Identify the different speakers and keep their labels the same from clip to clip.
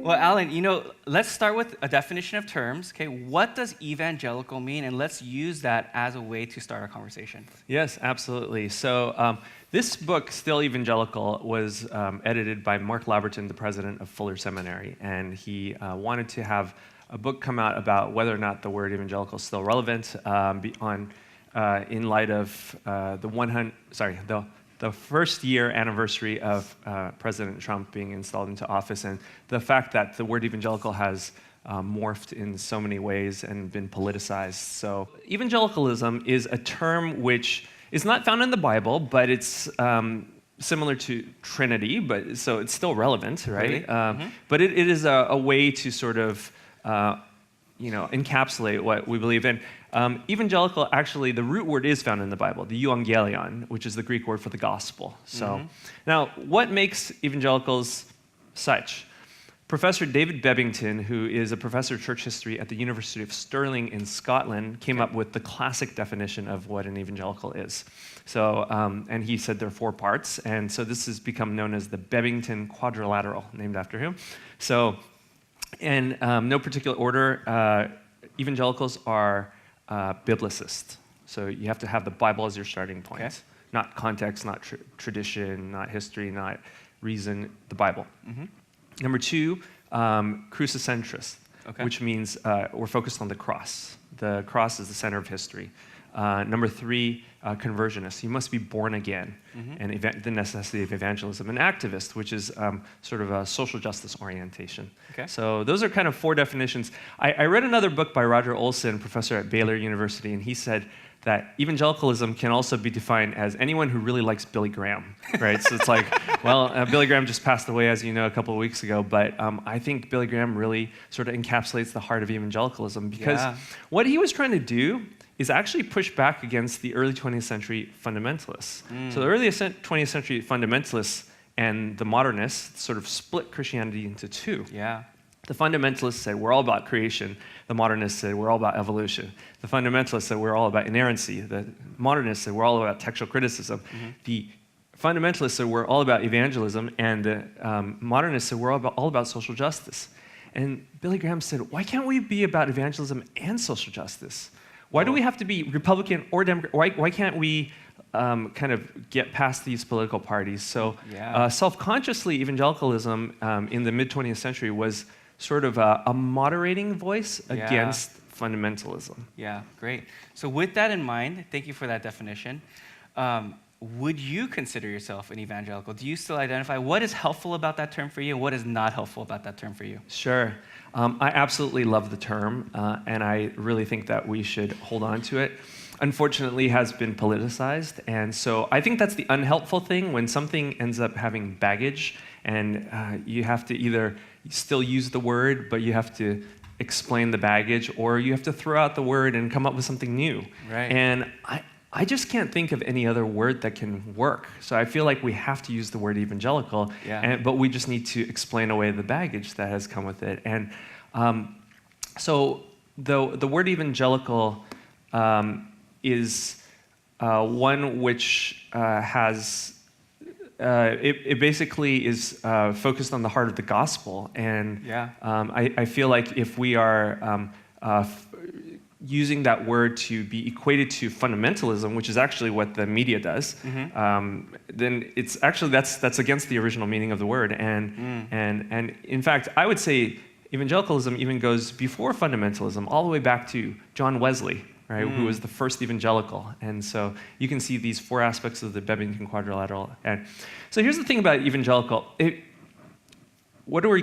Speaker 1: Well, Alan, let's start with a definition of terms. Okay, what does evangelical mean? And let's use that as a way to start our conversation.
Speaker 2: Yes, absolutely. So this book, Still Evangelical, was edited by Mark Laberton, the president of Fuller Seminary, and he wanted to have a book come out about whether or not the word evangelical is still relevant in light of the first year anniversary of President Trump being installed into office, and the fact that the word evangelical has morphed in so many ways and been politicized. So evangelicalism is a term which is not found in the Bible, but it's similar to Trinity, so it's still relevant, right?
Speaker 1: Really?
Speaker 2: But it is a way to sort of encapsulate what we believe in. Evangelical, actually, the root word is found in the Bible, the euangelion, which is the Greek word for the gospel. So, now, what makes evangelicals such? Professor David Bebbington, who is a professor of church history at the University of Stirling in Scotland, came up with the classic definition of what an evangelical is. So, and he said there are 4 parts, and so this has become known as the Bebbington Quadrilateral, named after him. So, in no particular order, evangelicals are biblicist. So you have to have the Bible as your starting point. Okay. Not context, not tradition, not history, not reason, the Bible. Number 2, crucicentrist, which means we're focused on the cross. The cross is the center of history. Number 3, conversionist. You must be born again, and the necessity of evangelism. An activist, which is sort of a social justice orientation. Okay. So those are kind of 4 definitions. I read another book by Roger Olson, professor at Baylor University, and he said that evangelicalism can also be defined as anyone who really likes Billy Graham, right? So it's like, well, Billy Graham just passed away, as you know, a couple of weeks ago, but I think Billy Graham really sort of encapsulates the heart of evangelicalism, because what he was trying to do is actually push back against the early 20th century fundamentalists. So the early 20th century fundamentalists and the modernists sort of split Christianity into 2. Yeah. The fundamentalists said, we're all about creation. The modernists said, we're all about evolution. The fundamentalists said, we're all about inerrancy. The modernists said, we're all about textual criticism. The fundamentalists said, we're all about evangelism. And the modernists said, we're all about social justice. And Billy Graham said, why can't we be about evangelism and social justice? Why do we have to be Republican or Democrat? Why can't we kind of get past these political parties? So self-consciously, evangelicalism in the mid-20th century was sort of a moderating voice against fundamentalism.
Speaker 1: Yeah, great. So with that in mind, thank you for that definition. Would you consider yourself an evangelical? Do you still identify? What is helpful about that term for you, and what is not helpful about that term for you?
Speaker 2: Sure. I absolutely love the term, and I really think that we should hold on to it. Unfortunately, it has been politicized, and so I think that's the unhelpful thing when something ends up having baggage, and you have to either still use the word, but you have to explain the baggage, or you have to throw out the word and come up with something new. Right. And I just can't think of any other word that can work. So I feel like we have to use the word evangelical, but we just need to explain away the baggage that has come with it. And so the word evangelical is one which has, it basically is focused on the heart of the gospel. And I feel like if we are using that word to be equated to fundamentalism, which is actually what the media does, then it's actually that's against the original meaning of the word. And in fact, I would say evangelicalism even goes before fundamentalism, all the way back to John Wesley, right, who was the first evangelical. And so you can see these 4 aspects of the Bebbington Quadrilateral. And so here's the thing about evangelical. What do we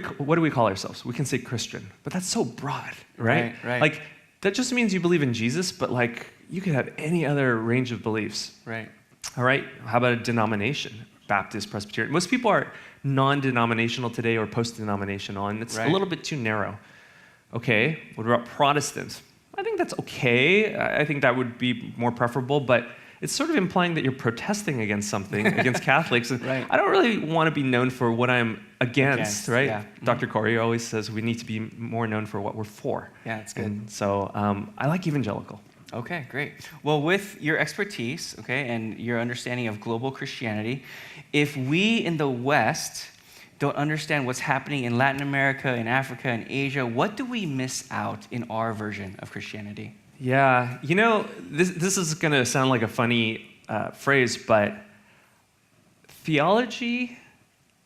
Speaker 2: call ourselves? We can say Christian, but that's so broad, right? Right. Like, that just means you believe in Jesus, but like you could have any other range of beliefs. Right. All right. How about a denomination? Baptist, Presbyterian. Most people are non-denominational today or post-denominational, and it's a little bit too narrow. Okay. What about Protestant? I think that's okay. I think that would be more preferable, but it's sort of implying that you're protesting against something, against Catholics. And I don't really want to be known for what I'm against, right? Yeah. Dr. Corey always says we need to be more known for what we're for. Yeah, that's good. And so I like evangelical.
Speaker 1: Okay, great. Well, with your expertise, okay, and your understanding of global Christianity, if we in the West don't understand what's happening in Latin America, in Africa, and Asia, what do we miss out in our version of Christianity?
Speaker 2: Yeah, this is going to sound like a funny phrase, but theology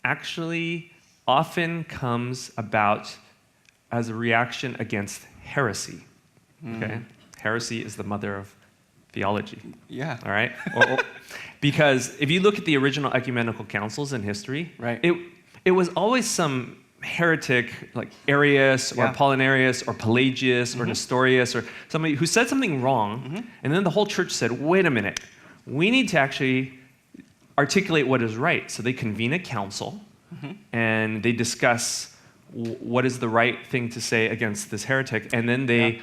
Speaker 2: actually often comes about as a reaction against heresy. Okay? Heresy is the mother of theology.
Speaker 1: Yeah.
Speaker 2: All right? Because if you look at the original ecumenical councils in history,
Speaker 1: right,
Speaker 2: it was always some heretic like Arius or Apollinarius or Pelagius or Nestorius or somebody who said something wrong, and then the whole church said, wait a minute, we need to actually articulate what is right. So they convene a council, and they discuss what is the right thing to say against this heretic, and then they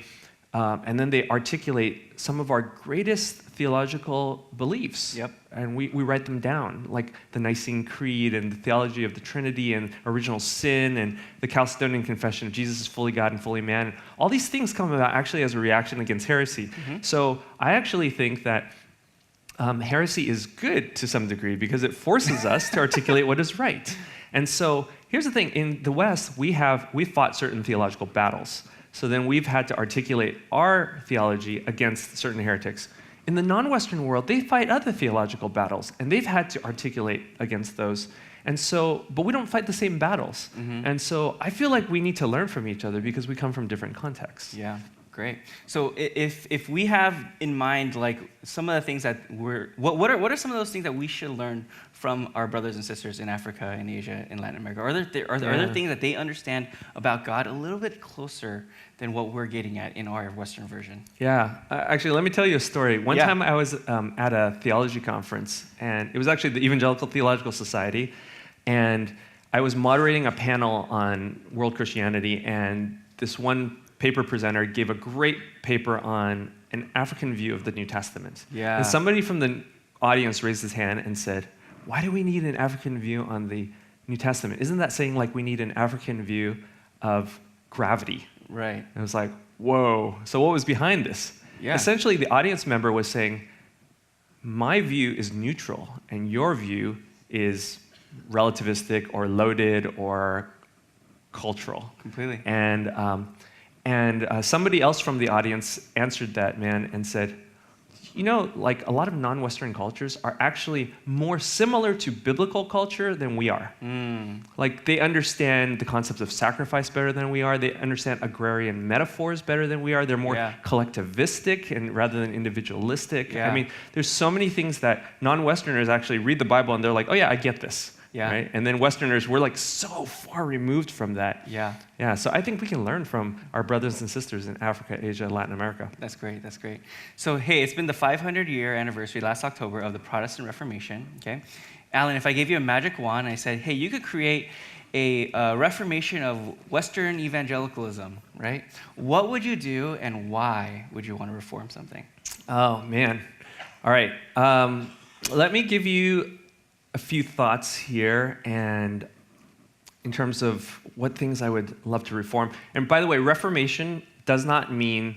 Speaker 2: articulate some of our greatest theological beliefs.
Speaker 1: Yep.
Speaker 2: And we write them down, like the Nicene Creed and the theology of the Trinity and original sin and the Chalcedonian Confession of Jesus is fully God and fully man. All these things come about actually as a reaction against heresy. So I actually think that heresy is good to some degree because it forces us to articulate what is right. And so here's the thing. In the West, we've fought certain theological battles. So then we've had to articulate our theology against certain heretics. In the non-Western world, they fight other theological battles, and they've had to articulate against those. And so, but we don't fight the same battles. And so I feel like we need to learn from each other because we come from different contexts.
Speaker 1: Yeah, great. So if we have in mind like some of the things that what are some of those things that we should learn from our brothers and sisters in Africa, in Asia, in Latin America? Are there things that they understand about God a little bit closer than what we're getting at in our Western version?
Speaker 2: Yeah. Actually, let me tell you a story. One time I was at a theology conference, and it was actually the Evangelical Theological Society, and I was moderating a panel on world Christianity, and this one paper presenter gave a great paper on an African view of the New Testament.
Speaker 1: Yeah.
Speaker 2: And somebody from the audience raised his hand and said, why do we need an African view on the New Testament? Isn't that saying like we need an African view of gravity?
Speaker 1: Right.
Speaker 2: And I was like, whoa. So what was behind this?
Speaker 1: Yeah.
Speaker 2: Essentially, the audience member was saying, my view is neutral, and your view is relativistic or loaded or cultural.
Speaker 1: Completely.
Speaker 2: And somebody else from the audience answered that man and said, like a lot of non-Western cultures are actually more similar to biblical culture than we are. Like they understand the concepts of sacrifice better than we are. They understand agrarian metaphors better than we are. They're more collectivistic and rather than individualistic.
Speaker 1: Yeah.
Speaker 2: I mean, there's so many things that non-Westerners actually read the Bible and they're like, oh yeah, I get this.
Speaker 1: Yeah.
Speaker 2: Right? And then Westerners, we're like so far removed from that.
Speaker 1: Yeah.
Speaker 2: Yeah, so I think we can learn from our brothers and sisters in Africa, Asia, and Latin America.
Speaker 1: That's great, that's great. So hey, it's been the 500-year anniversary last October of the Protestant Reformation, okay? Alan, if I gave you a magic wand and I said, hey, you could create a reformation of Western evangelicalism, right? What would you do and why would you want to reform something?
Speaker 2: Oh, man. All right. Let me give you a few thoughts here and in terms of what things I would love to reform. And by the way, reformation does not mean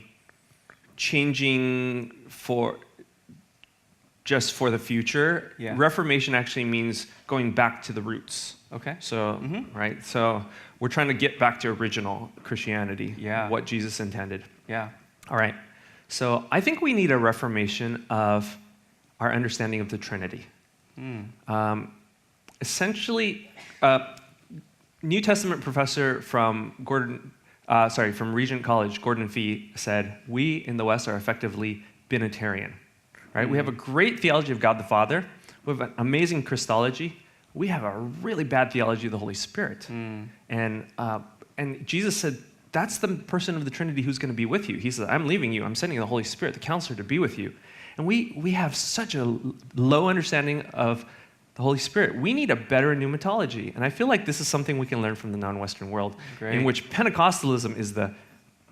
Speaker 2: changing just for the future.
Speaker 1: Yeah.
Speaker 2: Reformation actually means going back to the roots.
Speaker 1: Okay.
Speaker 2: So, right? So we're trying to get back to original Christianity, what Jesus intended.
Speaker 1: Yeah.
Speaker 2: All right. So I think we need a reformation of our understanding of the Trinity. Essentially, New Testament professor from Regent College, Gordon Fee, said, we in the West are effectively binitarian. Right? We have a great theology of God the Father. We have an amazing Christology. We have a really bad theology of the Holy Spirit. And Jesus said, that's the person of the Trinity who's going to be with you. He said, I'm leaving you. I'm sending the Holy Spirit, the Counselor, to be with you. And we have such a low understanding of the Holy Spirit. We need a better pneumatology. And I feel like this is something we can learn from the non-Western world, in which Pentecostalism is the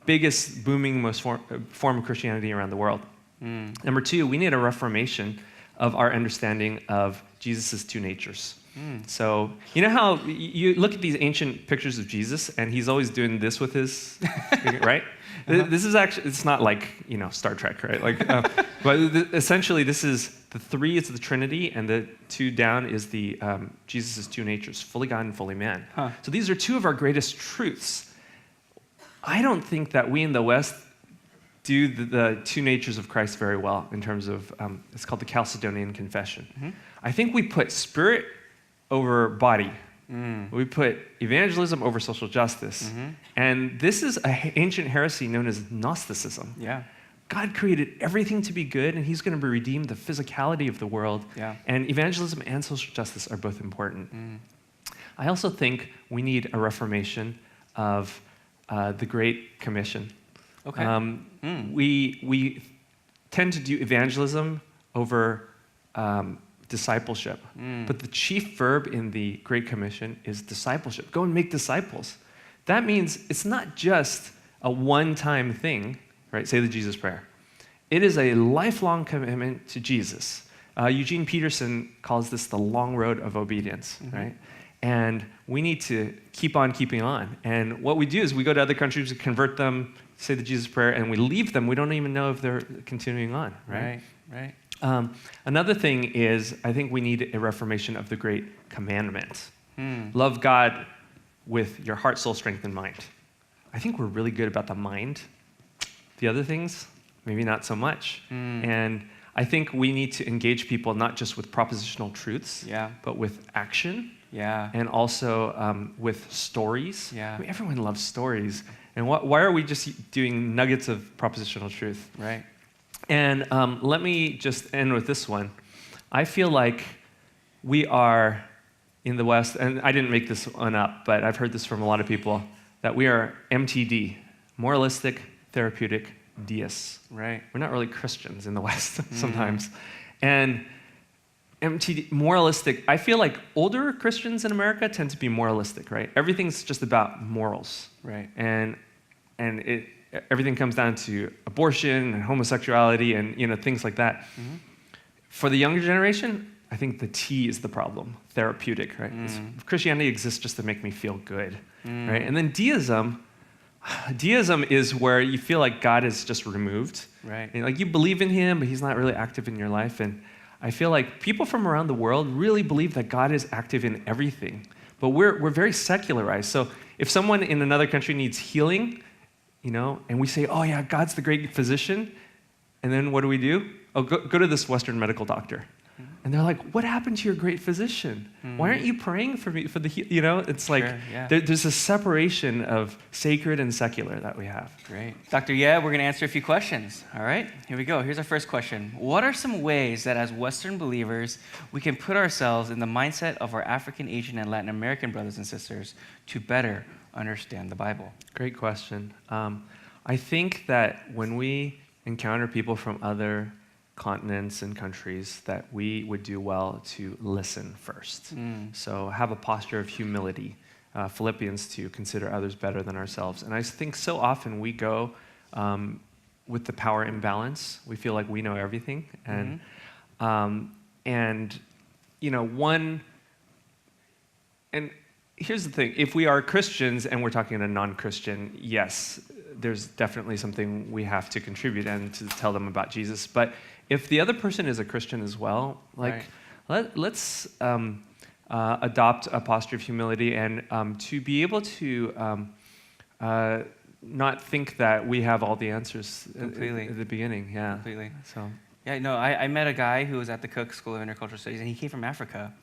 Speaker 2: biggest, booming, most form of Christianity around the world. Number two, we need a reformation of our understanding of Jesus' two natures. So, you know how you look at these ancient pictures of Jesus, and he's always doing this with his, right? This is actually, it's not like, Star Trek, right? Like, but essentially, this is The 3 is the Trinity, and the 2 down is the Jesus' 2 natures, fully God and fully man.
Speaker 1: Huh.
Speaker 2: So these are 2 of our greatest truths. I don't think that we in the West do the 2 natures of Christ very well in terms of, it's called the Chalcedonian Confession. Mm-hmm. I think we put spirit over body. We put evangelism over social justice. Mm-hmm. And this is an ancient heresy known as Gnosticism.
Speaker 1: Yeah.
Speaker 2: God created everything to be good, and he's going to redeem the physicality of the world.
Speaker 1: Yeah.
Speaker 2: And evangelism and social justice are both important. I also think we need a reformation of the Great Commission.
Speaker 1: Okay.
Speaker 2: We tend to do evangelism over discipleship. But the chief verb in the Great Commission is discipleship. Go and make disciples. That means it's not just a one-time thing, right? Say the Jesus prayer. It is a lifelong commitment to Jesus. Eugene Peterson calls this the long road of obedience, right? And we need to keep on keeping on. And what we do is we go to other countries, we convert them, say the Jesus prayer, and we leave them. We don't even know if they're continuing on, right?
Speaker 1: Right.
Speaker 2: Another thing is, I think we need a reformation of the Great Commandment. Love God with your heart, soul, strength, and mind. I think we're really good about the mind. The other things, maybe not so much. And I think we need to engage people not just with propositional truths, but with action. And also with stories. I mean, everyone loves stories. And why are we just doing nuggets of propositional truth?
Speaker 1: Right.
Speaker 2: And let me just end with this one. I feel like we are in the West, and I didn't make this one up, but I've heard this from a lot of people, that we are MTD, moralistic, therapeutic, deists.
Speaker 1: Right.
Speaker 2: We're not really Christians in the West sometimes. And MTD, moralistic, I feel like older Christians in America tend to be moralistic, right? Everything's just about morals.
Speaker 1: Right.
Speaker 2: And everything comes down to abortion and homosexuality and things like that. For the younger generation, I think the T is the problem, therapeutic, right? Christianity exists just to make me feel good, right? And then deism is where you feel like God is just removed.
Speaker 1: Right.
Speaker 2: And like you believe in him, but he's not really active in your life. And I feel like people from around the world really believe that God is active in everything. But we're very secularized. So if someone in another country needs healing, and we say, oh yeah, God's the great physician, and then what do? Oh, go to this Western medical doctor. And they're like, what happened to your great physician? Why aren't you praying for me, for the, it's like, there's a separation of sacred and secular that we have.
Speaker 1: Great. Dr. Yeah, we're going to answer a few questions. All right, here we go. Here's our first question. What are some ways that as Western believers, we can put ourselves in the mindset of our African, Asian, and Latin American brothers and sisters to better understand the Bible?
Speaker 2: Great question. I think that when we encounter people from other continents and countries, that we would do well to listen first. So have a posture of humility. Philippians 2, consider others better than ourselves. And I think so often we go with the power imbalance. We feel like we know everything. And here's the thing. If we are Christians and we're talking to a non-Christian, yes, there's definitely something we have to contribute and to tell them about Jesus. But if the other person is a Christian as well, let's adopt a posture of humility and to be able to not think that we have all the answers
Speaker 1: Completely.
Speaker 2: at the beginning. Yeah.
Speaker 1: Completely.
Speaker 2: So.
Speaker 1: Yeah, no, I met a guy who was at the Cook School of Intercultural Studies, and he came from Africa.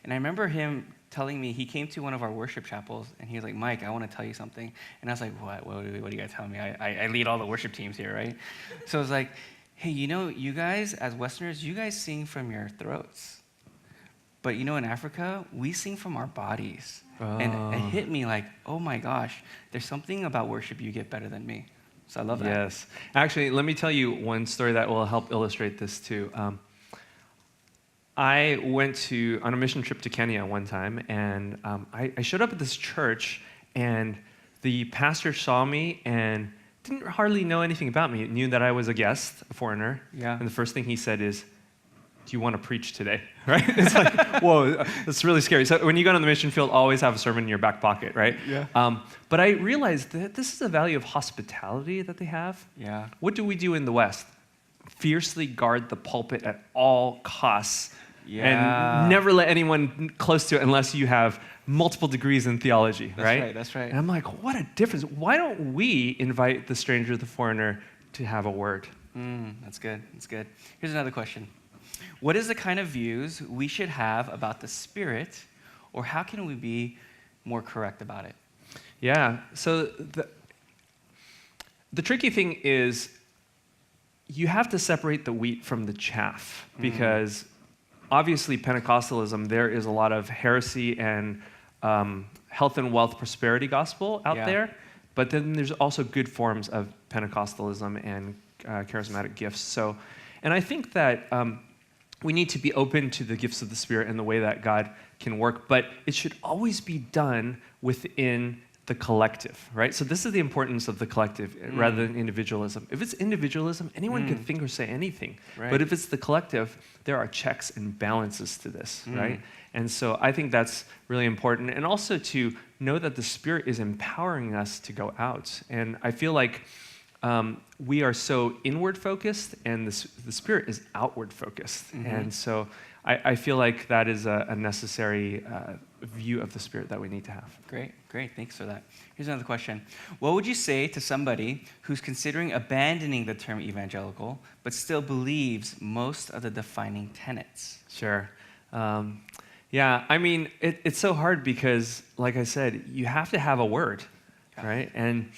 Speaker 1: And I remember him telling me, he came to one of our worship chapels, and he was like, Mike, I want to tell you something. And I was like, what are you guys telling me? I lead all the worship teams here, right? So I was like, hey, you guys, as Westerners, you guys sing from your throats. But in Africa, we sing from our bodies. Oh. And it hit me like, oh my gosh, there's something about worship you get better than me. So I love that.
Speaker 2: Yes. Actually, let me tell you one story that will help illustrate this too. I went on a mission trip to Kenya one time, and I showed up at this church, and the pastor saw me and didn't hardly know anything about me. Knew that I was a guest, a foreigner. Yeah. And the first thing he said is, do you want to preach today? Right? It's like, whoa, that's really scary. So when you go to the mission field, always have a sermon in your back pocket, right?
Speaker 1: Yeah.
Speaker 2: But I realized that this is a value of hospitality that they have.
Speaker 1: Yeah.
Speaker 2: What do we do in the West? fiercely guard the pulpit at all costs
Speaker 1: Yeah.
Speaker 2: and never let anyone close to it unless you have multiple degrees in theology, right?
Speaker 1: That's right.
Speaker 2: And I'm like, what a difference. Why don't we invite the stranger, the foreigner, to have a word?
Speaker 1: That's good. That's good. Here's another question. What is the kind of views we should have about the Spirit, or how can we be more correct about it?
Speaker 2: Yeah, so the tricky thing is you have to separate the wheat from the chaff, because obviously Pentecostalism, there is a lot of heresy and health and wealth prosperity gospel out there, but then there's also good forms of Pentecostalism and charismatic gifts. So, and I think that we need to be open to the gifts of the Spirit and the way that God can work, but it should always be done within the collective, right? So this is the importance of the collective rather than individualism. If it's individualism, anyone can think or say anything.
Speaker 1: Right.
Speaker 2: But if it's the collective, there are checks and balances to this, right? And so I think that's really important. And also to know that the Spirit is empowering us to go out. And I feel like we are so inward focused, and the Spirit is outward focused. And so I feel like that is a necessary view of the Spirit that we need to have.
Speaker 1: Great. Thanks for that. Here's another question. What would you say to somebody who's considering abandoning the term evangelical, but still believes most of the defining tenets?
Speaker 2: Sure. Yeah, I mean, it's so hard because, like I said, you have to have a word, right? And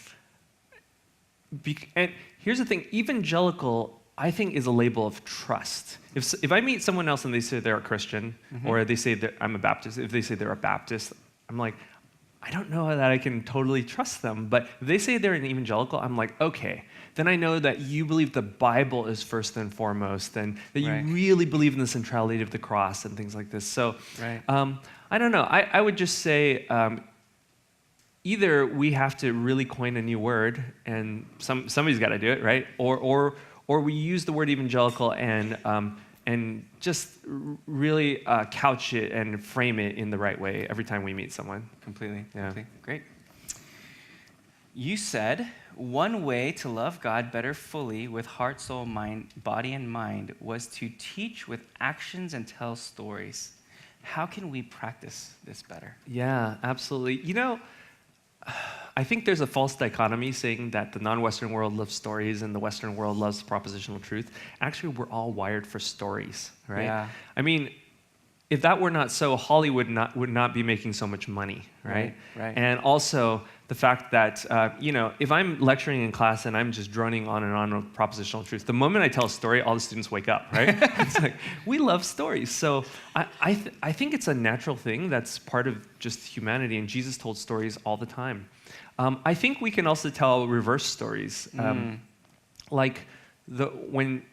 Speaker 2: here's the thing, evangelical, I think, is a label of trust. If I meet someone else and they say they're a Christian, or they say that I'm a Baptist, if they say they're a Baptist, I'm like, I don't know that I can totally trust them. But if they say they're an evangelical, I'm like, okay, then I know that you believe the Bible is first and foremost, and that you really believe in the centrality of the cross and things like this. So I don't know. I would just say either we have to really coin a new word, and somebody's got to do it, right? Or we use the word evangelical and just really couch it and frame it in the right way every time we meet someone.
Speaker 1: Completely.
Speaker 2: Yeah.
Speaker 1: Great. You said one way to love God better fully with heart, soul, mind, body, and mind was to teach with actions and tell stories. How can we practice this better?
Speaker 2: Yeah, absolutely. You know, I think there's a false dichotomy saying that the non-Western world loves stories and the Western world loves propositional truth. Actually, we're all wired for stories, right?
Speaker 1: Yeah.
Speaker 2: I mean, if that were not so, Hollywood would not be making so much money, right?
Speaker 1: Right.
Speaker 2: And also the fact that, if I'm lecturing in class and I'm just droning on and on with propositional truth, the moment I tell a story, all the students wake up, right? It's like, we love stories. So I think it's a natural thing that's part of just humanity, and Jesus told stories all the time. I think we can also tell reverse stories. Like when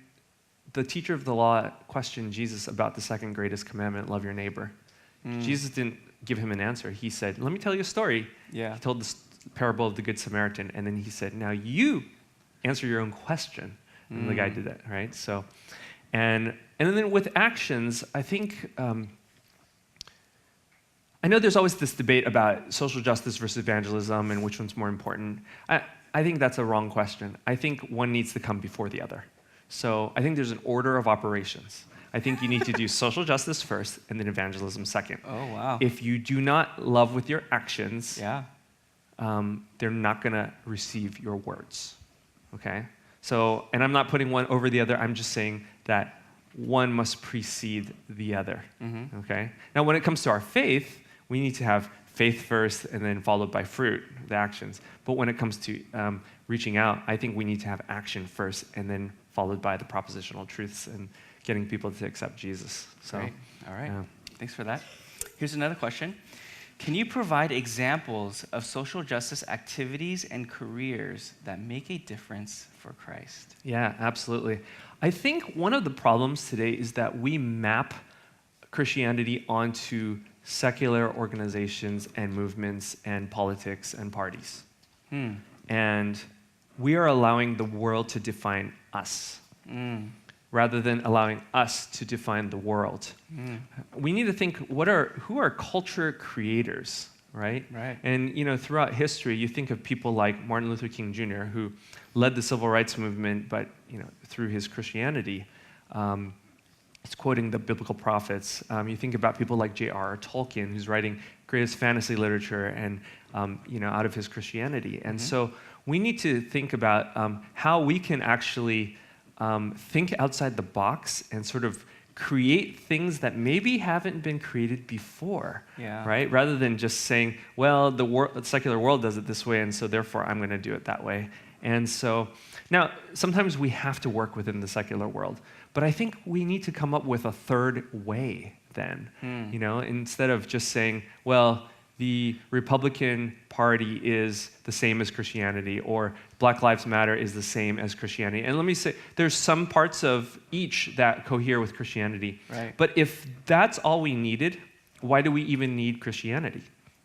Speaker 2: the teacher of the law questioned Jesus about the second greatest commandment, love your neighbor. Jesus didn't give him an answer. He said, let me tell you a story.
Speaker 1: Yeah.
Speaker 2: He told the parable of the Good Samaritan, and then he said, now you answer your own question. And the guy did that, right? So, and then with actions, I think, I know there's always this debate about social justice versus evangelism and which one's more important. I think that's a wrong question. I think one needs to come before the other. So I think there's an order of operations. I think you need to do social justice first and then evangelism second.
Speaker 1: Oh, wow.
Speaker 2: If you do not love with your actions, they're not going to receive your words, okay? So, and I'm not putting one over the other. I'm just saying that one must precede the other, okay? Now, when it comes to our faith, we need to have faith first and then followed by fruit, the actions. But when it comes to reaching out, I think we need to have action first and then followed by the propositional truths and getting people to accept Jesus. So,
Speaker 1: Great. All right. Thanks for that. Here's another question. Can you provide examples of social justice activities and careers that make a difference for Christ?
Speaker 2: Yeah, absolutely. I think one of the problems today is that we map Christianity onto secular organizations and movements and politics and parties. And we are allowing the world to define us rather than allowing us to define the world. We need to think, who are culture creators? right?
Speaker 1: Right.
Speaker 2: And throughout history, you think of people like Martin Luther King Jr., who led the civil rights movement, but through his Christianity, he's quoting the biblical prophets. You think about people like J.R.R. Tolkien, who's writing greatest fantasy literature, and out of his Christianity. And so we need to think about how we can actually think outside the box and sort of create things that maybe haven't been created before, right? Rather than just saying, well, the secular world does it this way, and so therefore I'm going to do it that way. And so now, sometimes we have to work within the secular world, but I think we need to come up with a third way then, instead of just saying, well, the Republican Party is the same as Christianity, or Black Lives Matter is the same as Christianity. And let me say, there's some parts of each that cohere with Christianity.
Speaker 1: Right.
Speaker 2: But if that's all we needed, why do we even need Christianity,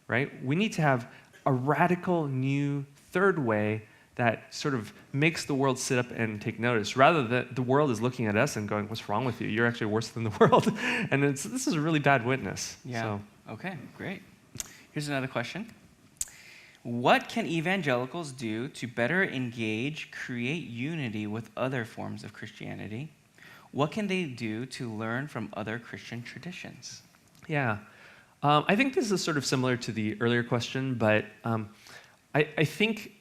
Speaker 2: right? We need to have a radical new third way that sort of makes the world sit up and take notice, rather than the world is looking at us and going, what's wrong with you? You're actually worse than the world. And this is a really bad witness.
Speaker 1: Yeah.
Speaker 2: So.
Speaker 1: Okay, great. Here's another question. What can evangelicals do to better engage, create unity with other forms of Christianity? What can they do to learn from other Christian traditions?
Speaker 2: Yeah. I think this is sort of similar to the earlier question, but I think,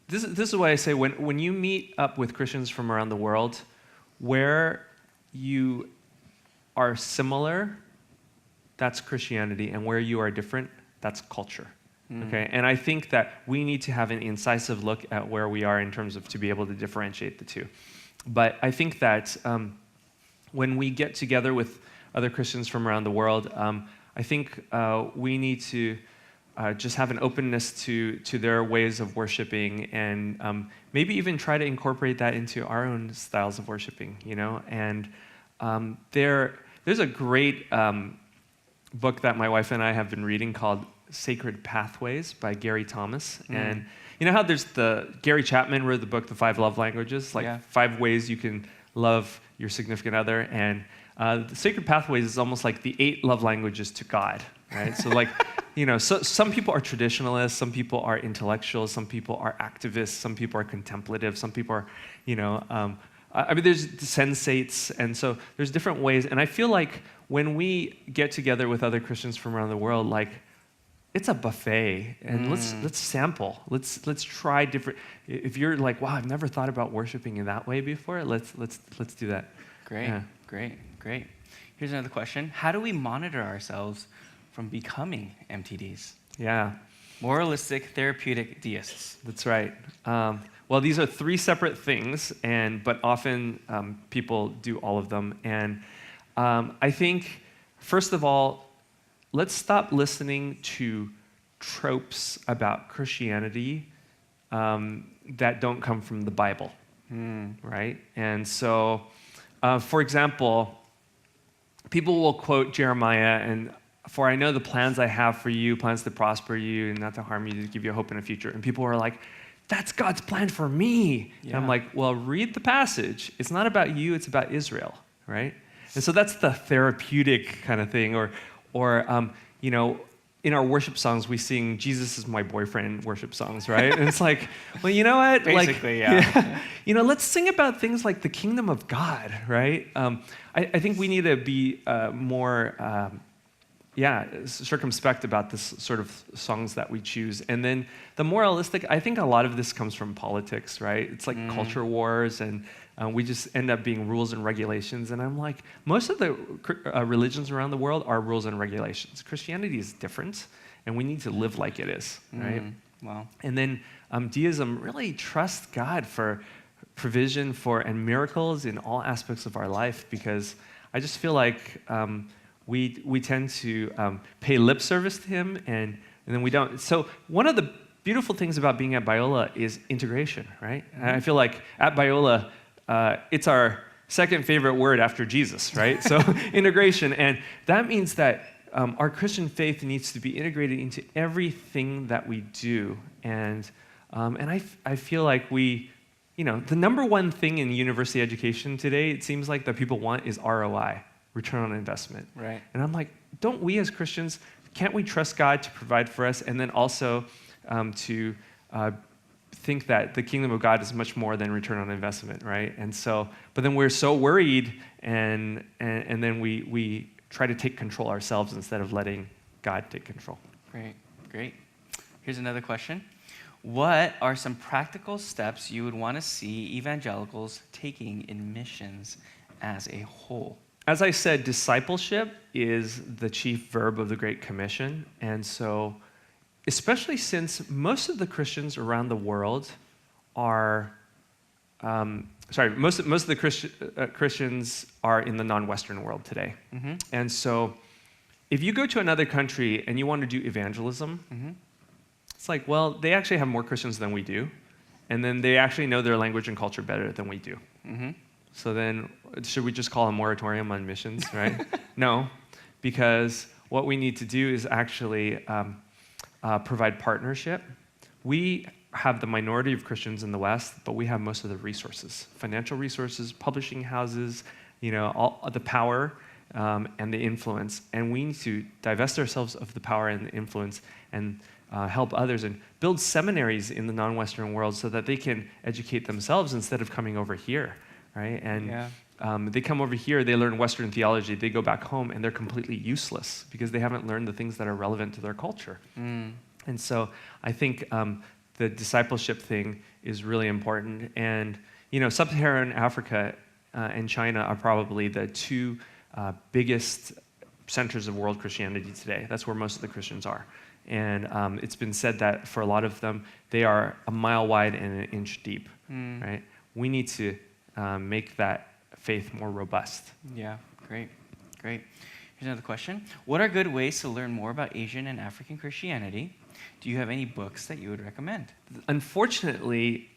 Speaker 2: this is why I say when you meet up with Christians from around the world, where you are similar, that's Christianity, and where you are different, that's culture. Okay, and I think that we need to have an incisive look at where we are in terms of to be able to differentiate the two. But I think that when we get together with other Christians from around the world, I think we need to just have an openness to their ways of worshiping, and maybe even try to incorporate that into our own styles of worshiping. And there's a great book that my wife and I have been reading called Sacred Pathways by Gary Thomas. And you know how there's Gary Chapman wrote the book, The 5 Love Languages, 5 ways you can love your significant other. And the Sacred Pathways is almost like the 8 love languages to God, right? So so some people are traditionalists, some people are intellectuals, some people are activists, some people are contemplative, some people are, there's sensates, and so there's different ways. And I feel like when we get together with other Christians from around the world, it's a buffet, and let's sample. Let's try different. If you're like, wow, I've never thought about worshiping in that way before, let's do that.
Speaker 1: Great,
Speaker 2: yeah.
Speaker 1: great. Here's another question. How do we monitor ourselves from becoming MTDs?
Speaker 2: Yeah.
Speaker 1: Moralistic, therapeutic deists.
Speaker 2: That's right. Well, these are 3 separate things, but often people do all of them. And I think, first of all, let's stop listening to tropes about Christianity that don't come from the Bible, right? And so, for example, people will quote Jeremiah, and for I know the plans I have for you, plans to prosper you and not to harm you, to give you a hope in a future. And people are like, that's God's plan for me. Yeah. And I'm like, well, read the passage. It's not about you, it's about Israel, right? And so that's the therapeutic kind of thing. Or in our worship songs, we sing "Jesus is my boyfriend" worship songs, right? And it's like, well, you know what?
Speaker 1: Basically,
Speaker 2: let's sing about things like the kingdom of God, right? I think we need to be more, circumspect about this sort of songs that we choose. And then the moralistic, I think a lot of this comes from politics, right? It's like culture wars, and we just end up being rules and regulations. And I'm like, most of the religions around the world are rules and regulations. Christianity is different, and we need to live like it is, right?
Speaker 1: Wow.
Speaker 2: And then deism really trusts God for provision and miracles in all aspects of our life, because I just feel like we tend to pay lip service to him, and then we don't. So one of the beautiful things about being at Biola is integration, right? And I feel like at Biola, it's our second favorite word after Jesus, right? So integration, and that means that our Christian faith needs to be integrated into everything that we do, and I feel like we, the number one thing in university education today, it seems like that people want is ROI, return on investment.
Speaker 1: Right.
Speaker 2: And I'm like, don't we as Christians can't we trust God to provide for us, and then also to think that the kingdom of God is much more than return on investment, right? And so, but then we're so worried, and then we try to take control ourselves instead of letting God take control.
Speaker 1: Great. Here's another question. What are some practical steps you would want to see evangelicals taking in missions as a whole?
Speaker 2: As I said, discipleship is the chief verb of the Great Commission. And so, especially since most of the Christians around the world are, most of the Christians are in the non-Western world today.
Speaker 1: Mm-hmm.
Speaker 2: And so, if you go to another country and you want to do evangelism,
Speaker 1: Mm-hmm.
Speaker 2: it's like, well, they actually have more Christians than we do. And then they actually know their language and culture better than we do.
Speaker 1: Mm-hmm.
Speaker 2: So then, should we just call a moratorium on missions, right? No, because what we need to do is actually provide partnership. We have the minority of Christians in the West, but we have most of the resources, financial resources, publishing houses, all the power and the influence. And we need to divest ourselves of the power and the influence and help others and build seminaries in the non-Western world so that they can educate themselves instead of coming over here. Right? And they come over here, they learn Western theology, they go back home, and they're completely useless because they haven't learned the things that are relevant to their culture.
Speaker 1: Mm.
Speaker 2: And so I think the discipleship thing is really important. And, Sub-Saharan Africa and China are probably the two biggest centers of world Christianity today. That's where most of the Christians are. And it's been said that for a lot of them, they are a mile wide and an inch deep, right? We need to make that faith more robust.
Speaker 1: Yeah, great. Here's another question. What are good ways to learn more about Asian and African Christianity? Do you have any books that you would recommend?
Speaker 2: Unfortunately,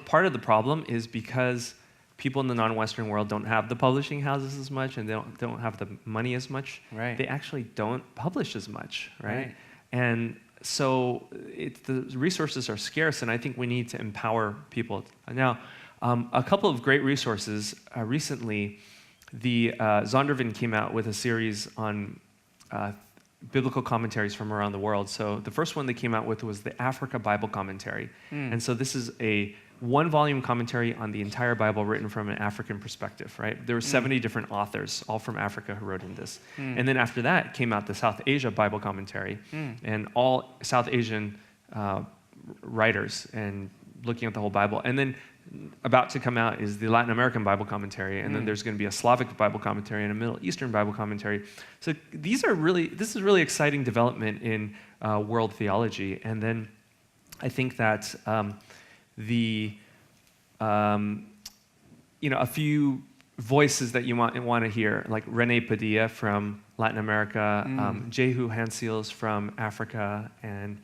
Speaker 2: part of the problem is because people in the non-Western world don't have the publishing houses as much, and they don't have the money as much.
Speaker 1: Right.
Speaker 2: They actually don't publish as much, right? And so the resources are scarce, and I think we need to empower people. Now, a couple of great resources. Recently, the Zondervan came out with a series on biblical commentaries from around the world. So the first one they came out with was the Africa Bible Commentary. And so this is a one-volume commentary on the entire Bible written from an African perspective, right? There were 70 different authors, all from Africa, who wrote in this. And then after that came out the South Asia Bible Commentary, and all South Asian writers, and looking at the whole Bible. And then about to come out is the Latin American Bible Commentary, and then there's going to be a Slavic Bible Commentary and a Middle Eastern Bible Commentary. So this is really exciting development in world theology. And then I think that a few voices that you want to hear, like Rene Padilla from Latin America, Jehu Hanseels from Africa, and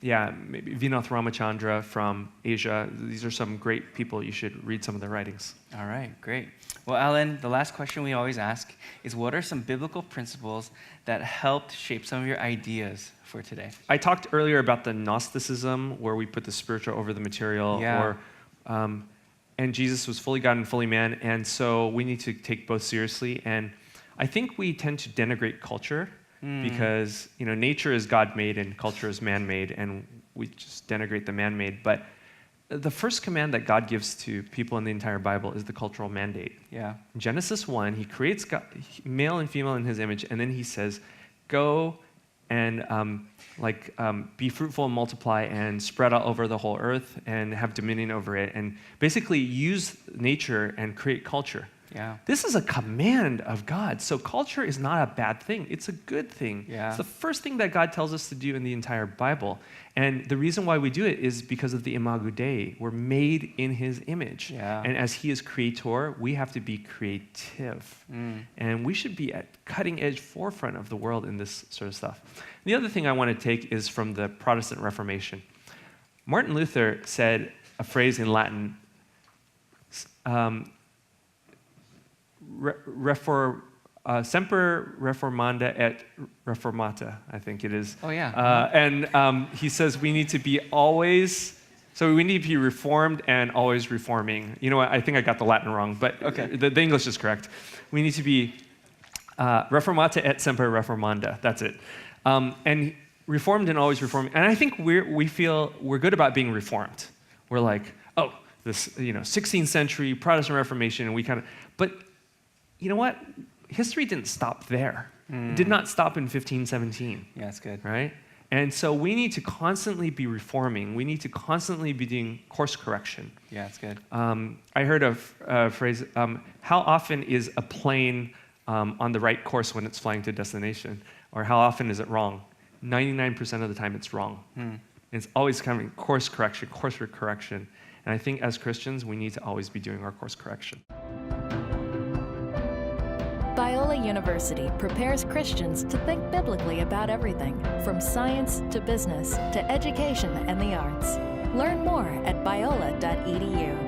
Speaker 2: maybe Vinoth Ramachandra from Asia. These are some great people. You should read some of their writings.
Speaker 1: All right, great. Well, Alan, the last question we always ask is, what are some biblical principles that helped shape some of your ideas for today?
Speaker 2: I talked earlier about the Gnosticism, where we put the spiritual over the material, and Jesus was fully God and fully man, and so we need to take both seriously. And I think we tend to denigrate culture because nature is God-made and culture is man-made, and we just denigrate the man-made. But the first command that God gives to people in the entire Bible is the cultural mandate.
Speaker 1: Yeah.
Speaker 2: In Genesis 1, he creates God, male and female in his image, and then he says, go and be fruitful and multiply and spread out over the whole earth and have dominion over it, and basically use nature and create culture.
Speaker 1: Yeah.
Speaker 2: This is a command of God. So culture is not a bad thing. It's a good thing.
Speaker 1: Yeah.
Speaker 2: It's the first thing that God tells us to do in the entire Bible. And the reason why we do it is because of the Imago Dei. We're made in his image.
Speaker 1: Yeah.
Speaker 2: And as he is creator, we have to be creative. And we should be at cutting edge forefront of the world in this sort of stuff. The other thing I want to take is from the Protestant Reformation. Martin Luther said a phrase in Latin, semper reformanda et reformata, I think it is.
Speaker 1: Oh, yeah.
Speaker 2: And he says we need to be always, so we need to be reformed and always reforming. You know what, I think I got the Latin wrong, but
Speaker 1: Okay.
Speaker 2: the English is correct. We need to be Reformata et semper reformanda. That's it. And reformed and always reforming. And I think we feel we're good about being reformed. We're like, oh, this 16th century Protestant Reformation, and we kind of. But you know what? History didn't stop there. It did not stop in 1517.
Speaker 1: Yeah, that's good.
Speaker 2: Right? And so we need to constantly be reforming. We need to constantly be doing course correction.
Speaker 1: Yeah, that's good.
Speaker 2: I heard a phrase, how often is a plane on the right course when it's flying to destination? Or how often is it wrong? 99% of the time it's wrong. It's always coming course correction. And I think as Christians, we need to always be doing our course correction.
Speaker 3: Biola University prepares Christians to think biblically about everything, from science to business to education and the arts. Learn more at biola.edu.